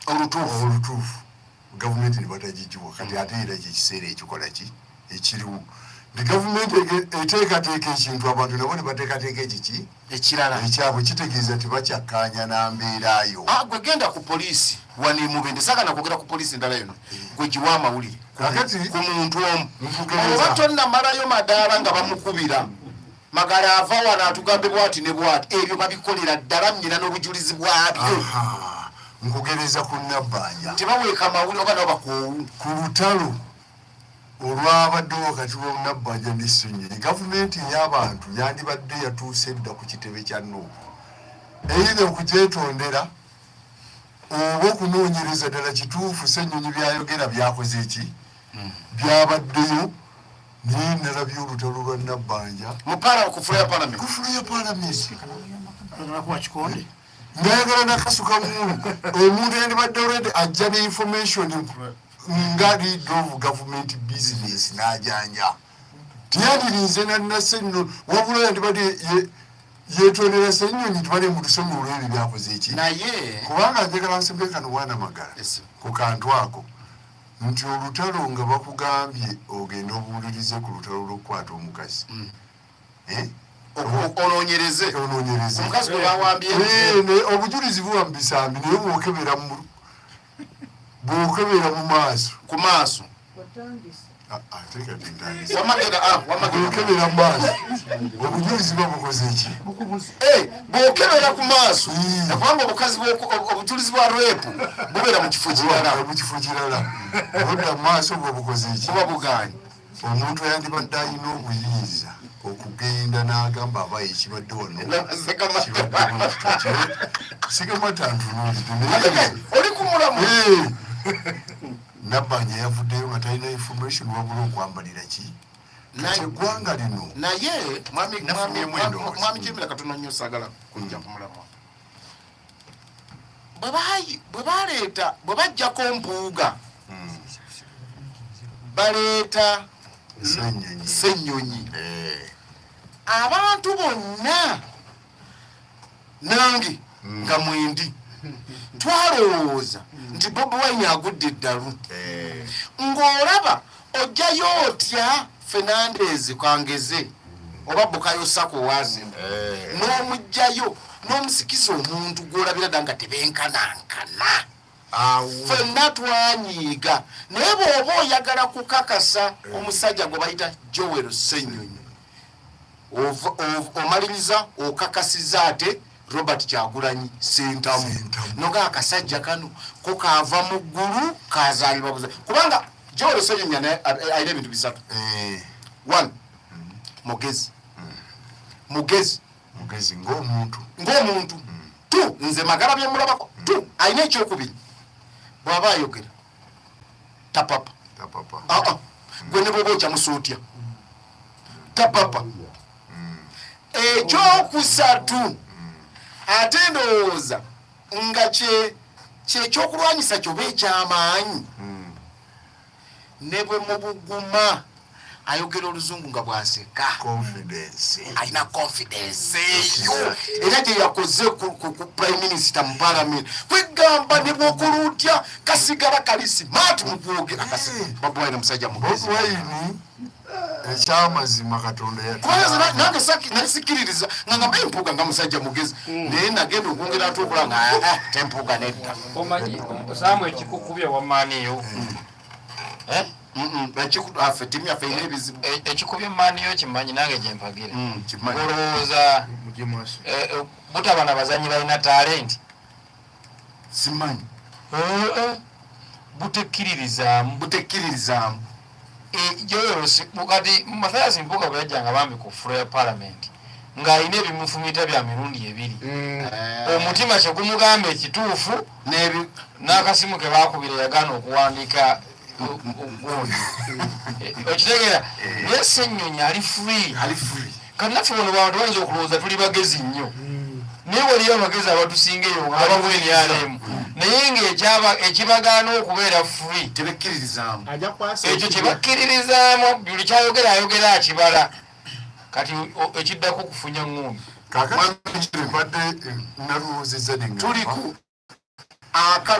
olutuufu gavumenti ne batagigiwa kati ate era kyekiseera ekikola ki ekiriwo ne gavumenti eteekateeka ekintu abantu nabo ne bateekateeka ekiki ekirala ekyabwe kitegeeza tebakyakkaanya na mbeerayo. Gwe genda ku poliisi wano Mubende saagala kwogera ku poliisi endala yonna gwe giwa amawulire ku muntu omu oba tonnamalayo madaala nga bamukubira magala ava wano atugambe bwati ne bwati ebyo babikolera ddala nnyina n'obujulizi bwabyo. Nkugereza ku Nabbanja tebaweeka amawulire oba nabo bakoowu ku lutalo olwabaddewo wakati wa Nabbanja ne Ssenyonyi gavumenti ey'abantu yandibadde yatuuse dda ku kitebe kya Nuupu eyina okugyetondera oba okunoonyereza ddala kituufu Ssenyonyi byayogera byakoze eki byabaddeyo naye nalabye olutalo lwa Nabbanja ku fulo ya palamenti ngayagala nakasuka omuntu yandibadde olwedde ajja ne information nga leader of government business n'ajanja tiyandirize nanna Ssenyonyi wabula yandibadde yetondera Ssenyonyi tubale mu tusonyi olw'ebyo byakoze eki naye kubanga njagala nsembeka Wana Magala ku kantu ako nti olutalo nga bakugambye ogenda obuwulirize ku lutalo lw'okukwata omukazi onoonyereze omukazi gwe bawambye obujulizi buwambisambi naye bwokebera mu maaso ku maaso bwokebera mu maaso obujulizi babukoze eki bwokebera ku maaso nakubanga obujulizi bwa repu bubeera mu kifo kirala odda mu maaso bwe bukoze eki buba buganye omuntu yandibadde alina obuyinza okugenda n'agamba abaye ekibadde wano oli kumulamu Nabbanja yavuddeyo nga talina information wabula okwambalira ki eggwanga lino naye mwami Jemera katono nnyo saagala kujja kumulamu bwe bajjako mpuuga baleeta Ssenyonyi abantu bonna nange nga mwendi twalowooza nti Bobi Wine agudde eddalu ng'olaba ojjayo otya Fernandez Kangeze oba Bukayo Sako wazi n'omugjayo n'omusikiza omuntu gw'olabira dda nga tebenkanankana ffenna twanyiiga naye bw'oba oyagala kukakasa omusajja gwe bayita Joel Ssenyonyi omaliriza okakasiza ate Robert Kyagulanyi Ssentamu noga akasajja kano ko kaava mu ggulu kazaalibwa buza kubanga Joel Ssenyonyi alina ebintu bisatu 1 mugezi ng'omuntu 2 nze magala bye mulabako 2 alina ekyokubiri bw'aba ayogera tapapa gwe ne bw'oba okyamusuutya tapapa ekyokusatu ate ndowooza nga kyekyokulwanyisa kyoba ekyamaanyi ne bwe mu buguma ayogera oluzungu nga bw'aseka alina confidence eyo era gye yakoze ku prime minister mu parliament kwegamba ne bw'okulutya kasigala kali smart mu kwogera Bobi Wine musajja mugezi ekyamazima Katonda nange nalisikiririza nga ngamba empuuga nga musajja mugezi naye nagenda okwongera ate okula nga tempuuga nedda omanyi osaamu ekikukubye wamaaniyo ttiimu yaffe erina ebizibu ekikubye maaniyo kimanyi nange gye mpagira olowooza butaba na bazanyi balina talenti simanyi butekkiririzaamu kati Mathias Mpuuga bwe yajjanga bambi ku fulo ya palamenti ng'alina ebimufumita bya mirundi 2 omutima kye gumugamba ekituufu n'akasimu ke baakubira yagaana okuwandiika ogundi okitegeera naye Ssenyonyi ali free kati naffe wano bantu bayinza okulowooza tuli bagezi nnyo naye waliyo abagezi abatusinga eyo ng'abamu ebyalemu naye ng'ekibagaana okubeera free tebekkiririzaamu ekyo kyebakkiririzaamu buli kyayogera ayogera akibala kati ekiddako kufunya ng'ombe kakati mbadde naluwoozezza tuliku